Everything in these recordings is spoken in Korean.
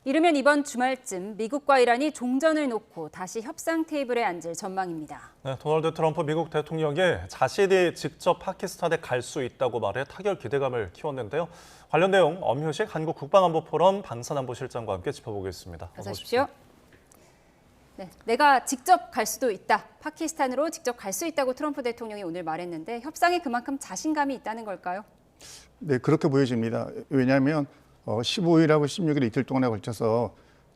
이르면 이번 주말쯤 미국과 이란이 종전을 놓고 다시 협상 테이블에 앉을 전망입니다. 네, 도널드 트럼프 미국 대통령이 자신이 직접 파키스탄에 갈 수 있다고 말해 타결 기대감을 키웠는데요. 관련 내용 엄효식 한국 국방안보포럼 방산안보실장과 함께 짚어보겠습니다. 어서 오십시오. 네, 내가 직접 갈 수도 있다. 파키스탄으로 직접 갈 수 있다고 트럼프 대통령이 오늘 말했는데 협상에 그만큼 자신감이 있다는 걸까요? 네, 그렇게 보여집니다. 왜냐하면 15일하고 16일 이틀 동안에 걸쳐서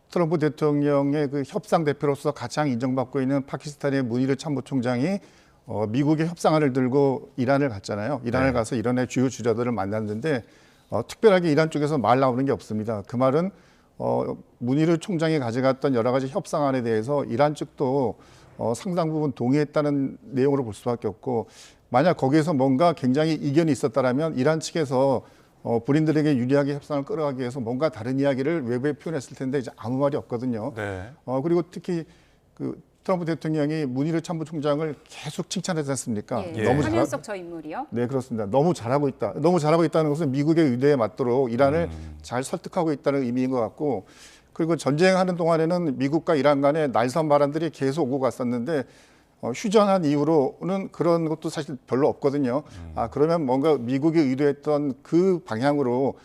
트럼프 대통령의 그 협상 대표로서 가장 인정받고 있는 파키스탄의 무니르 참모총장이 미국의 협상안을 들고 이란을 갔잖아요. 이란을 가서 이란의 주요 주자들을 만났는데 특별하게 이란 쪽에서 말 나오는 게 없습니다. 그 말은 무니르 총장이 가져갔던 여러 가지 협상안에 대해서 이란 측도 상당 부분 동의했다는 내용으로 볼 수밖에 없고, 만약 거기에서 뭔가 굉장히 이견이 있었다라면 이란 측에서 본인들에게 유리하게 협상을 끌어가기 위해서 뭔가 다른 이야기를 외부에 표현했을 텐데 이제 아무 말이 없거든요. 네. 그리고 특히 그 트럼프 대통령이 무니르 참모총장을 계속 칭찬하지 않습니까? 예, 화면속 저 인물이요? 네, 그렇습니다. 너무 잘하고 있다. 너무 잘하고 있다는 것은 미국의 의도에 맞도록 이란을 잘 설득하고 있다는 의미인 것 같고, 그리고 전쟁하는 동안에는 미국과 이란 간에 날선 발언들이 계속 오고 갔었는데 휴전한 이후로는 그런 것도 사실 별로 없거든요. 그러면 뭔가 미국이 의도했던 그 방향으로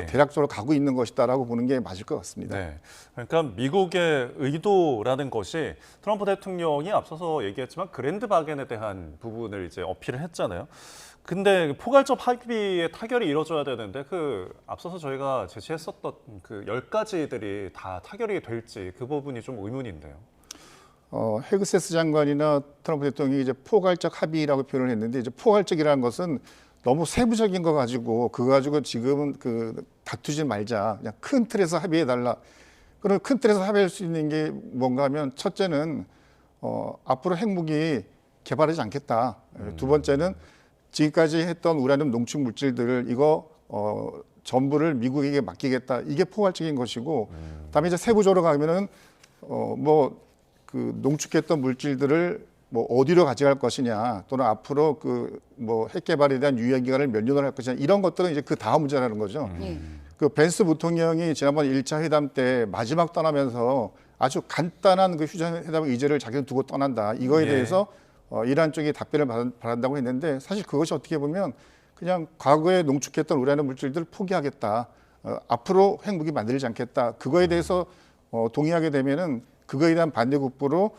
대략적으로 가고 있는 것이다라고 보는 게 맞을 것 같습니다. 네. 그러니까 미국의 의도라는 것이 트럼프 대통령이 앞서서 얘기했지만 그랜드 바겐에 대한 부분을 이제 어필을 했잖아요. 근데 포괄적 합의의 타결이 이루어져야 되는데 그 앞서서 저희가 제시했었던 그 10가지들이 다 타결이 될지 그 부분이 좀 의문인데요. 헤그세스 장관이나 트럼프 대통령이 이제 포괄적 합의라고 표현을 했는데, 이제 포괄적이라는 것은 너무 세부적인 거 가지고 그거 가지고 지금은 그 다투지 말자, 그냥 큰 틀에서 합의해 달라. 그럼 큰 틀에서 합의할 수 있는 게 뭔가 하면, 첫째는 앞으로 핵무기 개발하지 않겠다. 두 번째는 지금까지 했던 우라늄 농축 물질들을 이거 전부를 미국에게 맡기겠다. 이게 포괄적인 것이고, 그다음에 이제 세부적으로 가면은 그 농축했던 물질들을 뭐 어디로 가져갈 것이냐, 또는 앞으로 그 뭐 핵 개발에 대한 유예 기간을 몇 년을 할 것이냐, 이런 것들은 이제 그 다음 문제라는 거죠. 그 벤스 부통령이 지난번 1차 회담 때 마지막 떠나면서 아주 간단한 그 휴전 회담 의제를 자기는 두고 떠난다. 이거에 대해서 이란 쪽이 답변을 바란다고 했는데, 사실 그것이 어떻게 보면 그냥 과거에 농축했던 우라늄 물질들을 포기하겠다. 앞으로 핵무기 만들지 않겠다. 그거에 대해서 동의하게 되면은 그거에 대한 반대급부로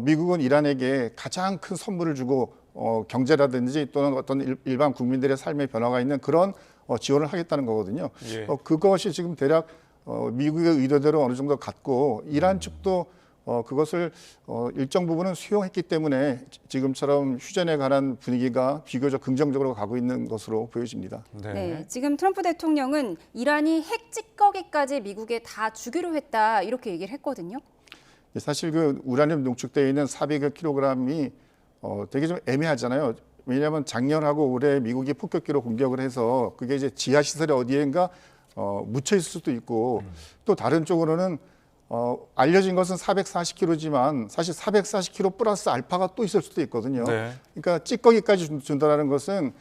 미국은 이란에게 가장 큰 선물을 주고 경제라든지 또는 어떤 일반 국민들의 삶의 변화가 있는 그런 지원을 하겠다는 거거든요. 그것이 지금 대략 미국의 의도대로 어느 정도 갔고, 이란 측도 그것을 일정 부분은 수용했기 때문에 지금처럼 휴전에 관한 분위기가 비교적 긍정적으로 가고 있는 것으로 보여집니다. 네, 지금 트럼프 대통령은 이란이 핵 찌꺼기까지 미국에 다 주기로 했다, 이렇게 얘기를 했거든요. 사실 그 우라늄 농축되어 있는 400kg이 되게 좀 애매하잖아요. 왜냐하면 작년하고 올해 미국이 폭격기로 공격을 해서 그게 이제 지하 시설에 어디엔가 묻혀 있을 수도 있고, 또 다른 쪽으로는 알려진 것은 440kg지만 사실 440kg 플러스 알파가 또 있을 수도 있거든요. 그러니까 찌꺼기까지 준다는 것은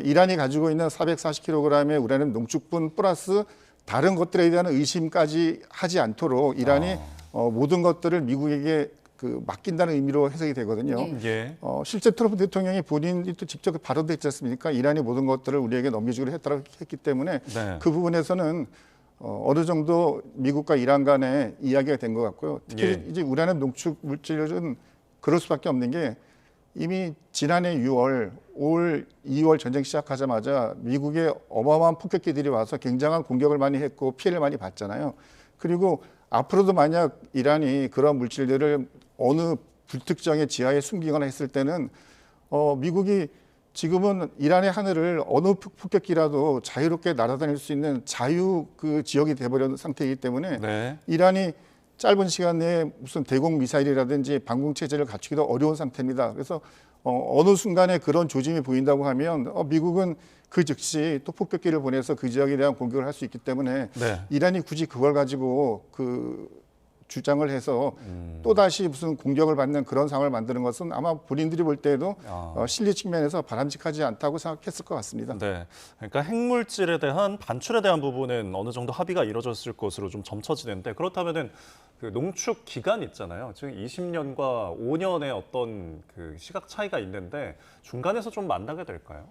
이란이 가지고 있는 440kg의 우라늄 농축분 플러스 다른 것들에 대한 의심까지 하지 않도록 이란이 모든 것들을 미국에게 그 맡긴다는 의미로 해석이 되거든요. 실제 트럼프 대통령이 본인이 또 직접 발언도 했지 않습니까? 이란이 모든 것들을 우리에게 넘겨주기로 했다고 했기 때문에 그 부분에서는 어느 정도 미국과 이란 간의 이야기가 된 것 같고요. 특히 이제 우라늄 농축 물질은 그럴 수밖에 없는 게, 이미 지난해 6월, 올 2월 전쟁 시작하자마자 미국의 어마어마한 폭격기들이 와서 굉장한 공격을 많이 했고 피해를 많이 봤잖아요. 그리고 앞으로도 만약 이란이 그런 물질들을 어느 불특정의 지하에 숨기거나 했을 때는 미국이 지금은 이란의 하늘을 어느 폭격기라도 자유롭게 날아다닐 수 있는 자유 그 지역이 돼버린 상태이기 때문에 이란이 짧은 시간 내에 무슨 대공 미사일이라든지 방공 체제를 갖추기도 어려운 상태입니다. 그래서 어느 순간에 그런 조짐이 보인다고 하면 미국은 그 즉시 또 폭격기를 보내서 그 지역에 대한 공격을 할 수 있기 때문에 이란이 굳이 그걸 가지고 그 주장을 해서 또 다시 무슨 공격을 받는 그런 상황을 만드는 것은 아마 본인들이 볼 때에도 실리 측면에서 바람직하지 않다고 생각했을 것 같습니다. 네, 그러니까 핵물질에 대한 반출에 대한 부분은 어느 정도 합의가 이루어졌을 것으로 좀 점쳐지는데 그렇다면은 그 농축 기간 있잖아요. 지금 20년과 5년의 어떤 그 시각 차이가 있는데 중간에서 좀 만나게 될까요?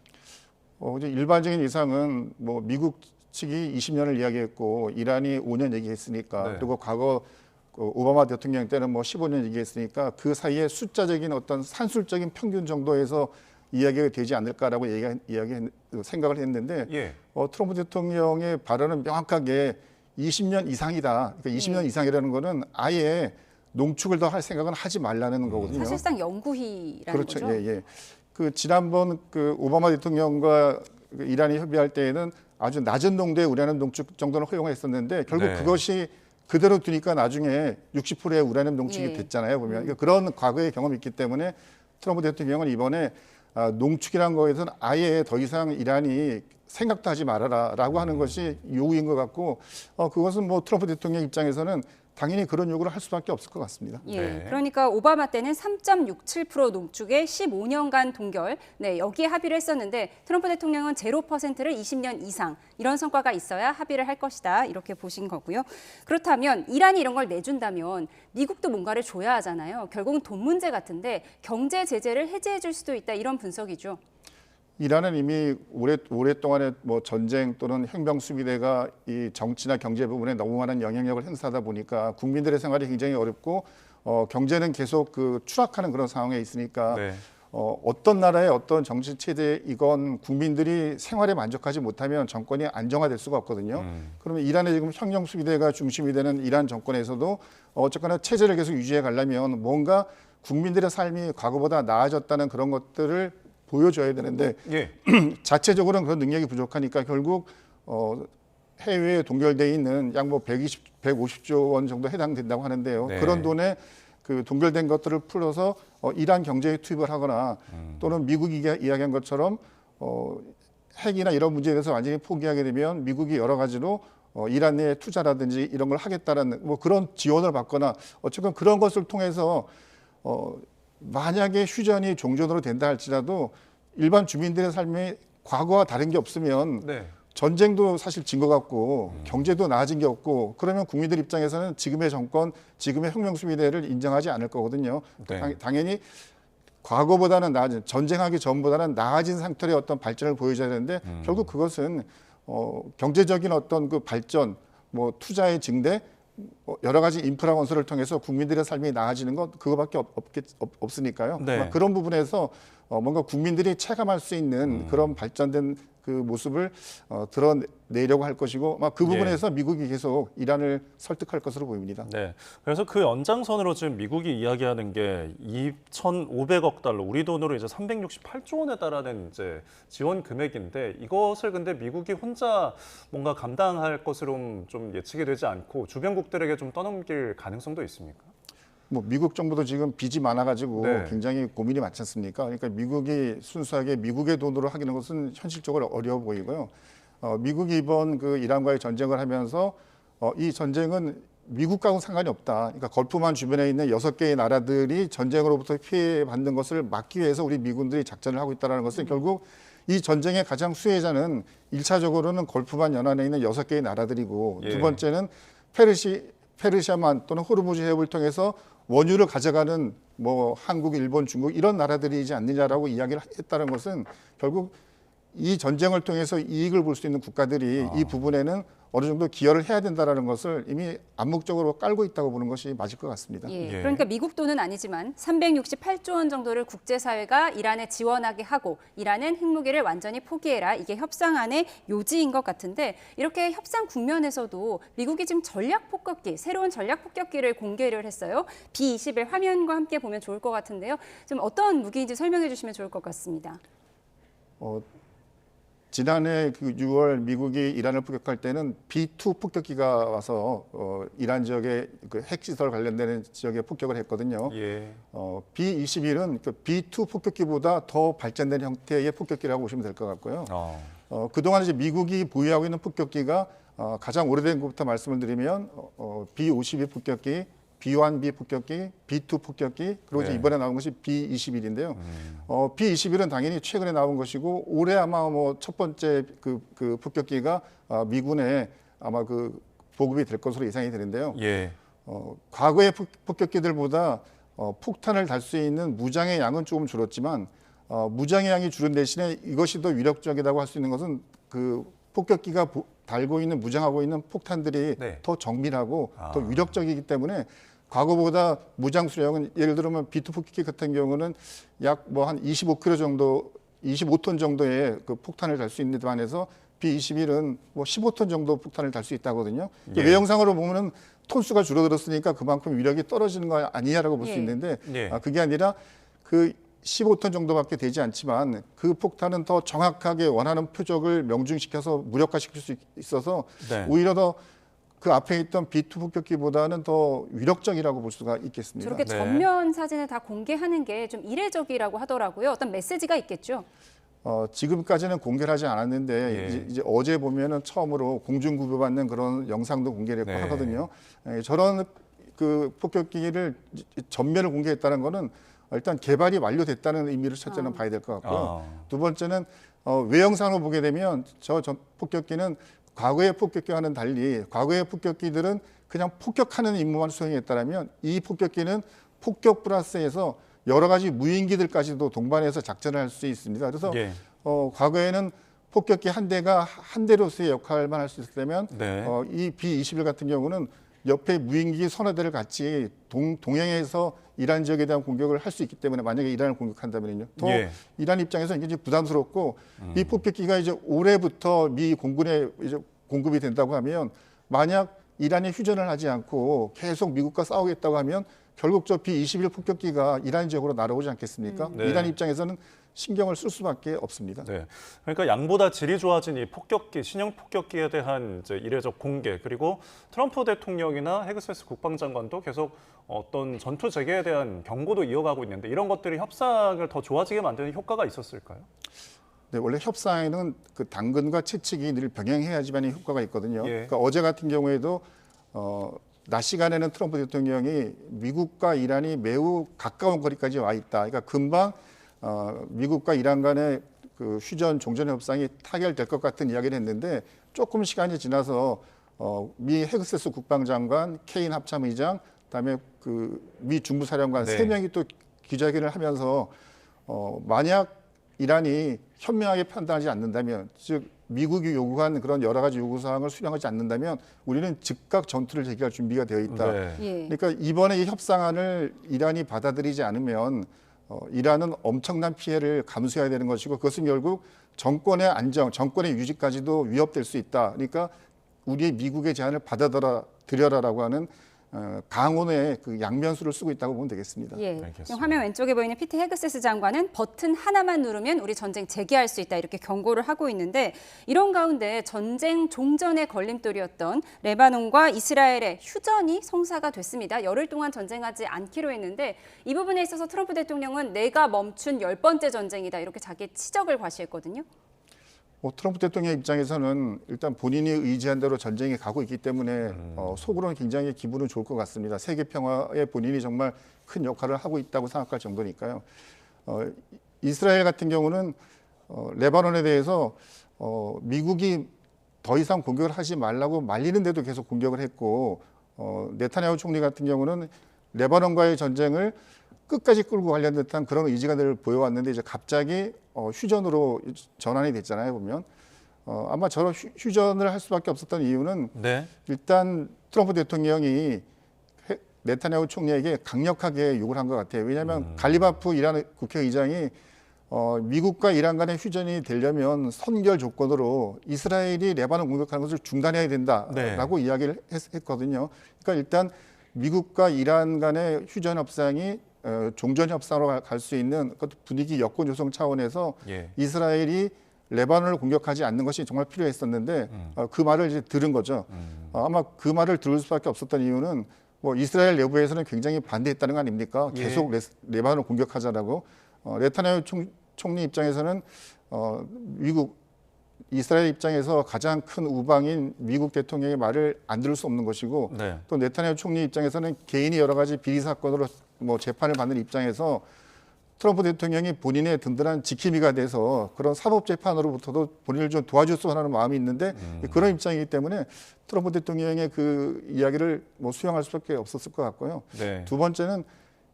이제 일반적인 이상은 뭐 미국 측이 20년을 이야기했고 이란이 5년 얘기했으니까 네. 그리고 과거 그 오바마 대통령 때는 뭐 15년 얘기했으니까 그 사이에 숫자적인 어떤 산술적인 평균 정도에서 이야기가 되지 않을까라고 생각을 했는데 예. 트럼프 대통령의 발언은 명확하게 20년 이상이다. 그러니까 20년 이상이라는 거는 아예 농축을 더 할 생각은 하지 말라는 거거든요. 사실상 영구희라는 그렇죠. 거죠. 예, 예. 그 지난번 그 오바마 대통령과 그 이란이 협의할 때에는 아주 낮은 농도의 우라늄 농축 정도는 허용했었는데 결국 네. 그것이 그대로 두니까 나중에 60%의 우라늄 농축이 예. 됐잖아요. 보면 그러니까 그런 과거의 경험이 있기 때문에 트럼프 대통령은 이번에 농축이란 거에서는 아예 더 이상 이란이 생각도 하지 말아라라고 하는 것이 요구인 것 같고 그것은 뭐 트럼프 대통령 입장에서는 당연히 그런 요구를 할 수밖에 없을 것 같습니다. 예, 네. 그러니까 오바마 때는 3.67% 농축에 15년간 동결, 네, 여기에 합의를 했었는데 트럼프 대통령은 0%를 20년 이상 이런 성과가 있어야 합의를 할 것이다 이렇게 보신 거고요. 그렇다면 이란이 이런 걸 내준다면 미국도 뭔가를 줘야 하잖아요. 결국은 돈 문제 같은데 경제 제재를 해제해 줄 수도 있다 이런 분석이죠. 이란은 이미 오랫동안의 뭐 전쟁 또는 혁명 수비대가 이 정치나 경제 부분에 너무 많은 영향력을 행사하다 보니까 국민들의 생활이 굉장히 어렵고 경제는 계속 그 추락하는 그런 상황에 있으니까 네. 어떤 나라의 어떤 정치 체제이건 국민들이 생활에 만족하지 못하면 정권이 안정화될 수가 없거든요. 그러면 이란의 지금 혁명 수비대가 중심이 되는 이란 정권에서도 어쨌거나 체제를 계속 유지해 가려면 뭔가 국민들의 삶이 과거보다 나아졌다는 그런 것들을 보여줘야 되는데 예. 자체적으로는 그런 능력이 부족하니까 결국 해외에 동결돼 있는 약 뭐 150조 원 정도 해당된다고 하는데요. 네. 그런 돈에 그 동결된 것들을 풀어서 이란 경제에 투입을 하거나 또는 미국이 이야기한 것처럼 핵이나 이런 문제에 대해서 완전히 포기하게 되면 미국이 여러 가지로 이란 내 투자라든지 이런 걸 하겠다라는 뭐 그런 지원을 받거나 어쨌든 그런 것을 통해서 만약에 휴전이 종전으로 된다 할지라도 일반 주민들의 삶이 과거와 다른 게 없으면 네. 전쟁도 사실 진 것 같고 경제도 나아진 게 없고 그러면 국민들 입장에서는 지금의 정권, 지금의 혁명 수비대를 인정하지 않을 거거든요. 네. 당연히 과거보다는 나아진 전쟁하기 전보다는 나아진 상태의 어떤 발전을 보여줘야 되는데 결국 그것은 경제적인 어떤 그 발전, 뭐 투자의 증대 여러 가지 인프라 건설을 통해서 국민들의 삶이 나아지는 것 그거밖에 없으니까요. 네. 그런 부분에서 뭔가 국민들이 체감할 수 있는 그런 발전된 그 모습을 드러내려고 할 것이고 그 부분에서 미국이 계속 이란을 설득할 것으로 보입니다. 네. 그래서 그 연장선으로 지금 미국이 이야기하는 게 2,500억 달러, 우리 돈으로 이제 368조 원에 달하는 이제 지원 금액인데 이것을 근데 미국이 혼자 뭔가 감당할 것으로 좀 예측이 되지 않고 주변국들에게 좀 떠넘길 가능성도 있습니까? 뭐 미국 정부도 지금 빚이 많아가지고 네. 굉장히 고민이 많지 않습니까? 그러니까 미국이 순수하게 미국의 돈으로 하기는 것은 현실적으로 어려워 보이고요. 미국이 이번 그 이란과의 전쟁을 하면서 이 전쟁은 미국과는 상관이 없다. 그러니까 걸프만 주변에 있는 6개의 나라들이 전쟁으로부터 피해받는 것을 막기 위해서 우리 미군들이 작전을 하고 있다는 것은 결국 이 전쟁의 가장 수혜자는 1차적으로는 걸프만 연안에 있는 6개의 나라들이고 예. 두 번째는 페르시아만 또는 호르무즈 해협을 통해서 원유를 가져가는 뭐 한국, 일본, 중국 이런 나라들이지 않느냐라고 이야기를 했다는 것은 결국 이 전쟁을 통해서 이익을 볼 수 있는 국가들이 이 부분에는 어느 정도 기여를 해야 된다는 것을 이미 암묵적으로 깔고 있다고 보는 것이 맞을 것 같습니다. 예, 예. 그러니까 미국 돈은 아니지만 368조 원 정도를 국제사회가 이란에 지원하게 하고 이란은 핵무기를 완전히 포기해라. 이게 협상안의 요지인 것 같은데 이렇게 협상 국면에서도 미국이 지금 전략 폭격기, 새로운 전략 폭격기를 공개를 했어요. B-21 화면과 함께 보면 좋을 것 같은데요. 좀 어떤 무기인지 설명해 주시면 좋을 것 같습니다. 지난해 그 6월 미국이 이란을 폭격할 때는 B2 폭격기가 와서 이란 지역의 그 핵시설 관련되는 지역에 폭격을 했거든요. 예. B-21은 그 B2 폭격기보다 더 발전된 형태의 폭격기라고 보시면 될 것 같고요. 그동안 이제 미국이 보유하고 있는 폭격기가 가장 오래된 것부터 말씀을 드리면 B-52 폭격기, B1B 폭격기, B2 폭격기, 그리고 이제 네. 이번에 나온 것이 B21인데요. B21은 당연히 최근에 나온 것이고 올해 아마 뭐 첫 번째 그 폭격기가 미군에 아마 그 보급이 될 것으로 예상이 되는데요. 예. 과거의 폭격기들보다 폭탄을 달 수 있는 무장의 양은 조금 줄었지만 무장의 양이 줄은 대신에 이것이 더 위력적이라고 할 수 있는 것은 그 폭격기가 달고 있는 무장하고 있는 폭탄들이 네. 더 정밀하고 더 위력적이기 때문에 과거보다 무장 수량은 예를 들면 B2 폭격기 같은 경우는 약 뭐 한 25kg 정도, 25톤 정도의 그 폭탄을 달 수 있는 데 반해서 B21은 뭐 15톤 정도 폭탄을 달 수 있다거든요. 예. 외형상으로 보면은 톤수가 줄어들었으니까 그만큼 위력이 떨어지는 거 아니냐라고 볼 수 예. 있는데 예. 그게 아니라 그 15톤 정도밖에 되지 않지만 그 폭탄은 더 정확하게 원하는 표적을 명중시켜서 무력화시킬 수 있어서 네. 오히려 더 그 앞에 있던 B2 폭격기보다는 더 위력적이라고 볼 수가 있겠습니다. 저렇게 네. 전면 사진을 다 공개하는 게 좀 이례적이라고 하더라고요. 어떤 메시지가 있겠죠? 지금까지는 공개를 하지 않았는데 예. 이제 어제 보면은 처음으로 공중구조받는 그런 영상도 공개를 했고 네. 하거든요. 저런 그 폭격기를 전면을 공개했다는 거는 일단 개발이 완료됐다는 의미를 첫째는 봐야 될 것 같고요. 두 번째는 외형상으로 보게 되면 저 폭격기는 과거의 폭격기와는 달리 과거의 폭격기들은 그냥 폭격하는 임무만 수행했다면 이 폭격기는 폭격 플러스에서 여러 가지 무인기들까지도 동반해서 작전을 할 수 있습니다. 그래서 예. 과거에는 폭격기 한 대가 한 대로서의 역할만 할 수 있었다면 네. 이 B21 같은 경우는 옆에 무인기 서너 대를 같이 동행해서 이란 지역에 대한 공격을 할 수 있기 때문에 만약에 이란을 공격한다면요. 더 예. 이란 입장에서 굉장히 부담스럽고 이 폭격기가 이제 올해부터 미 공군에 이제 공급이 된다고 하면 만약 이란이 휴전을 하지 않고 계속 미국과 싸우겠다고 하면 결국 저 B21 폭격기가 이란 지역으로 날아오지 않겠습니까? 네. 이란 입장에서는 신경을 쓸 수밖에 없습니다. 네. 그러니까 양보다 질이 좋아진 이 폭격기, 신형 폭격기에 대한 이제 이례적 공개, 그리고 트럼프 대통령이나 헤그세스 국방장관도 계속 어떤 전투 재개에 대한 경고도 이어가고 있는데 이런 것들이 협상을 더 좋아지게 만드는 효과가 있었을까요? 네, 원래 협상에는 그 당근과 채찍이 늘 병행해야지만 효과가 있거든요. 예. 그러니까 어제 같은 경우에도 낮 시간에는 트럼프 대통령이 미국과 이란이 매우 가까운 거리까지 와 있다. 그러니까 금방 미국과 이란 간의 그 휴전 종전 협상이 타결될 것 같은 이야기를 했는데 조금 시간이 지나서 미 헤그세스 국방장관, 케인 합참의장, 그다음에 그 미 중부사령관 네. 세 명이 또 기자회견을 하면서 만약 이란이 현명하게 판단하지 않는다면, 즉 미국이 요구한 그런 여러 가지 요구 사항을 수령하지 않는다면 우리는 즉각 전투를 제기할 준비가 되어 있다. 네. 예. 그러니까 이번에 이 협상안을 이란이 받아들이지 않으면 이란은 엄청난 피해를 감수해야 되는 것이고 그것은 결국 정권의 안정, 정권의 유지까지도 위협될 수 있다. 그러니까 우리의 미국의 제안을 받아들여라라고 하는 강원의 그 양면수를 쓰고 있다고 보면 되겠습니다. 예. 알겠습니다. 지금 화면 왼쪽에 보이는 피트 헤그세스 장관은 버튼 하나만 누르면 우리 전쟁 재개할 수 있다 이렇게 경고를 하고 있는데 이런 가운데 전쟁 종전의 걸림돌이었던 레바논과 이스라엘의 휴전이 성사가 됐습니다. 열흘 동안 전쟁하지 않기로 했는데 이 부분에 있어서 트럼프 대통령은 내가 멈춘 10번째 전쟁이다 이렇게 자기 치적을 과시했거든요. 트럼프 대통령 입장에서는 일단 본인이 의지한 대로 전쟁이 가고 있기 때문에 속으로는 굉장히 기분은 좋을 것 같습니다. 세계 평화에 본인이 정말 큰 역할을 하고 있다고 생각할 정도니까요. 이스라엘 같은 경우는 레바논에 대해서 미국이 더 이상 공격을 하지 말라고 말리는데도 계속 공격을 했고 네타냐후 총리 같은 경우는 레바논과의 전쟁을 끝까지 끌고 가려는 듯한 그런 의지가 늘 보여왔는데 이제 갑자기 휴전으로 전환이 됐잖아요, 보면. 아마 저런 휴전을 할 수밖에 없었던 이유는 네. 일단 트럼프 대통령이 네타냐후 총리에게 강력하게 요구를 한 것 같아요. 왜냐하면 갈리바프 이란 국회의장이 미국과 이란 간의 휴전이 되려면 선결 조건으로 이스라엘이 레바논 공격하는 것을 중단해야 된다라고 이야기를 했거든요. 그러니까 일단 미국과 이란 간의 휴전 협상이 종전 협상으로 갈 수 있는 그것도 분위기 여건 조성 차원에서 예. 이스라엘이 레바논을 공격하지 않는 것이 정말 필요했었는데 그 말을 이제 들은 거죠. 아마 그 말을 들을 수밖에 없었던 이유는 뭐 이스라엘 내부에서는 굉장히 반대했다는 거 아닙니까? 계속 레바논을 공격하자라고. 네타냐후 총리 입장에서는 미국 이스라엘 입장에서 가장 큰 우방인 미국 대통령의 말을 안 들을 수 없는 것이고 네. 또 네타냐후 총리 입장에서는 개인이 여러 가지 비리 사건으로 뭐 재판을 받는 입장에서 트럼프 대통령이 본인의 든든한 지킴이가 돼서 그런 사법 재판으로부터도 본인을 좀 도와줬으면 하는 마음이 있는데 그런 입장이기 때문에 트럼프 대통령의 그 이야기를 뭐 수용할 수밖에 없었을 것 같고요. 네. 두 번째는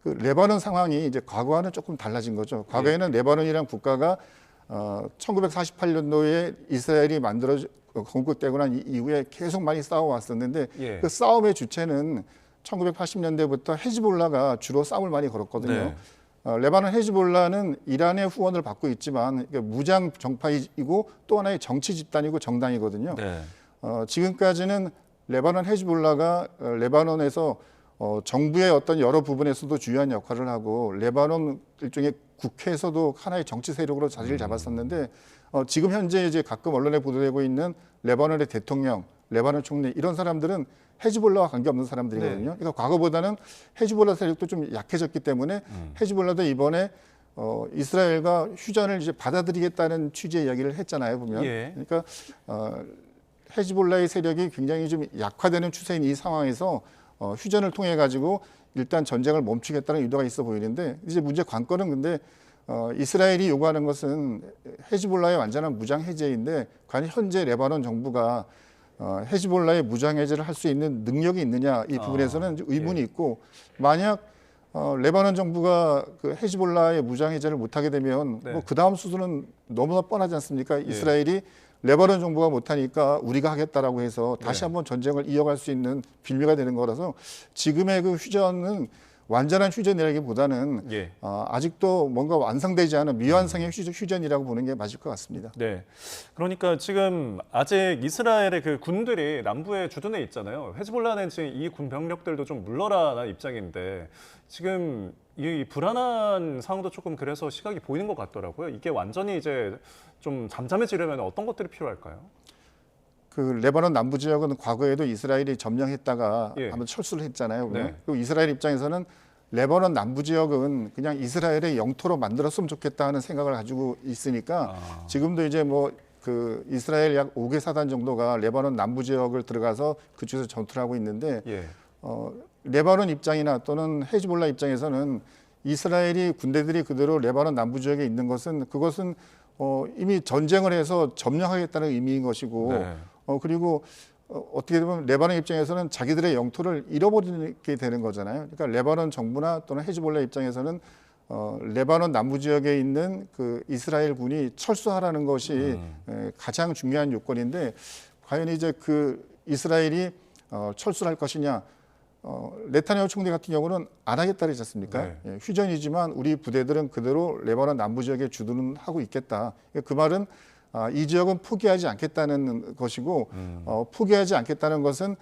그 레바논 상황이 이제 과거와는 조금 달라진 거죠. 과거에는 레바논이라는 국가가 1948년도에 이스라엘이 건국되고 난 이후에 계속 많이 싸워왔었는데 예. 그 싸움의 주체는 1980년대부터 헤즈볼라가 주로 싸움을 많이 걸었거든요. 네. 레바논 헤즈볼라는 이란의 후원을 받고 있지만 무장 정파이고 또 하나의 정치 집단이고 정당이거든요. 네. 지금까지는 레바논 헤즈볼라가 레바논에서 정부의 어떤 여러 부분에서도 중요한 역할을 하고 레바논 일종의 국회에서도 하나의 정치 세력으로 자리를 잡았었는데 지금 현재 이제 가끔 언론에 보도되고 있는 레바논의 대통령, 레바논 총리 이런 사람들은 헤즈볼라와 관계없는 사람들이거든요. 그러니까 과거보다는 헤즈볼라 세력도 좀 약해졌기 때문에 헤즈볼라도 이번에 이스라엘과 휴전을 이제 받아들이겠다는 취지의 이야기를 했잖아요, 보면. 예. 그러니까 헤즈볼라의 세력이 굉장히 좀 약화되는 추세인 이 상황에서 휴전을 통해 가지고 일단 전쟁을 멈추겠다는 의도가 있어 보이는데 이제 문제 관건은 근데 이스라엘이 요구하는 것은 헤즈볼라의 완전한 무장 해제인데 과연 현재 레바논 정부가 헤즈볼라의 무장 해제를 할 수 있는 능력이 있느냐 이 부분에서는 의문이 있고 만약 레바논 정부가 그 헤즈볼라의 무장 해제를 못하게 되면 네. 뭐 그 다음 수순은 너무나 뻔하지 않습니까? 이스라엘이 레바논 정부가 못하니까 우리가 하겠다라고 해서 다시 한번 전쟁을 이어갈 수 있는 빌미가 되는 거라서 지금의 그 휴전은 완전한 휴전이라기보다는 예. 아직도 뭔가 완성되지 않은 미완성의 휴전이라고 보는 게 맞을 것 같습니다. 네. 그러니까 지금 아직 이스라엘의 그 군들이 남부에 주둔해 있잖아요. 헤즈볼라는 지금 이 군 병력들도 좀 물러나는 입장인데 지금 이 불안한 상황도 조금 그래서 시각이 보이는 것 같더라고요. 이게 완전히 이제 좀 잠잠해지려면 어떤 것들이 필요할까요? 그 레바논 남부 지역은 과거에도 이스라엘이 점령했다가 예. 한번 철수를 했잖아요. 네. 그리고 이스라엘 입장에서는 레바논 남부 지역은 그냥 이스라엘의 영토로 만들었으면 좋겠다 하는 생각을 가지고 있으니까 지금도 이제 뭐 그 이스라엘 약 5개 사단 정도가 레바논 남부 지역을 들어가서 그쪽에서 전투를 하고 있는데 예. 레바논 입장이나 또는 헤즈볼라 입장에서는 이스라엘이 군대들이 그대로 레바논 남부 지역에 있는 것은 그것은 이미 전쟁을 해서 점령하겠다는 의미인 것이고 네. 그리고 어떻게 보면 레바논 입장에서는 자기들의 영토를 잃어버리게 되는 거잖아요. 그러니까 레바논 정부나 또는 헤즈볼라 입장에서는 레바논 남부 지역에 있는 그 이스라엘 군이 철수하라는 것이 가장 중요한 요건인데 과연 이제 그 이스라엘이 철수를 할 것이냐? 네타냐후 총리 같은 경우는 안 하겠다 그러지 않습니까? 네. 예, 휴전이지만 우리 부대들은 그대로 레바논 남부 지역에 주둔은 하고 있겠다. 그 말은 이 지역은 포기하지 않겠다는 것이고 포기하지 않겠다는 것은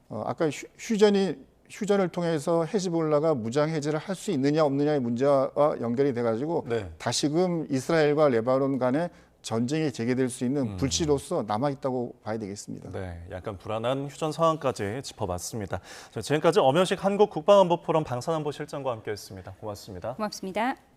아까 휴전을 통해서 헤즈볼라가 무장 해제를 할 수 있느냐 없느냐의 문제와 연결이 돼가지고 네. 다시금 이스라엘과 레바논 간에 전쟁이 재개될 수 있는 불씨로서 남아있다고 봐야 되겠습니다. 네, 약간 불안한 휴전 상황까지 짚어봤습니다. 지금까지 엄현식 한국국방안보포럼 방산안보실장과 함께했습니다. 고맙습니다. 고맙습니다.